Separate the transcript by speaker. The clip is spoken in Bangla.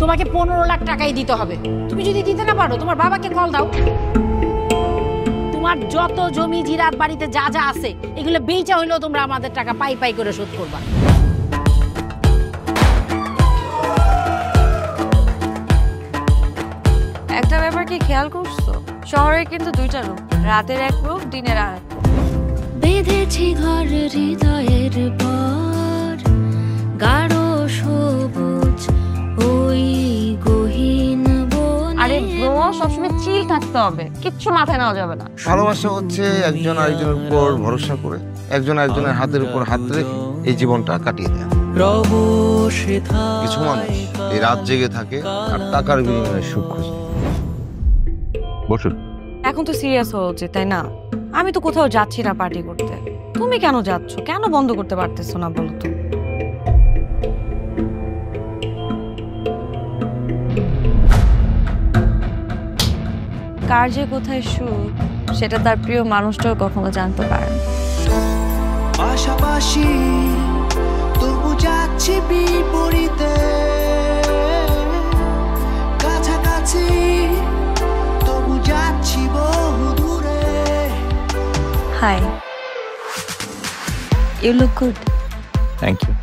Speaker 1: তোমাকে 15 লাখ টাকাই দিতে হবে। তুমি যদি দিতে না পারো তোমার বাবাকে কল দাও। তোমার যত জমি জিরাত বাড়িতে যা যা আছে এগুলো বেচা হইলেও তোমরা আমাদের টাকা পাই পাই করে শোধ করবা।
Speaker 2: একটা ব্যাপার কি খেয়াল করছো? শহরে কিন্তু দুইটা রূপ, রাতের এক রূপ, দিনের আর এক রূপ।
Speaker 3: বেঁধেছি ঘর হৃদয়ের পর, গাঢ় সবুজ ওই গহীন বনে।
Speaker 2: আরে ব্রো, সবসময় চিল থাকতে হবে, কিচ্ছু মাথায় নেওয়া যাবে না।
Speaker 4: ভালোবাসা হচ্ছে একজন আরেকজনের উপর ভরসা করে, একজন আরেকজনের হাতের উপর হাত রেখে এই জীবনটা কাটিয়ে দেয়। কিছু মানুষ এই রাত জেগে থাকে আর টাকার বিনিময়ে সুখ খোঁজে। বসুন।
Speaker 2: এখন তো সিরিয়াস হওয়া উচিত, তাই না? আমি তো কোথাও যাচ্ছি না পার্টি করতে। তুমি কেন যাচ্ছ? কেন বন্ধ করতে পারতেছো না বলো তো? কার যে কোথায় সুখ সেটা তার প্রিয় মানুষটাও কখনো জানতে পারে না।
Speaker 5: পাশাপাশি তবু যাচ্ছি বিপরীতে, কাছাকাছি তবু যাচ্ছি বহু দূরে।
Speaker 2: Hi, you look good.
Speaker 6: Thank you.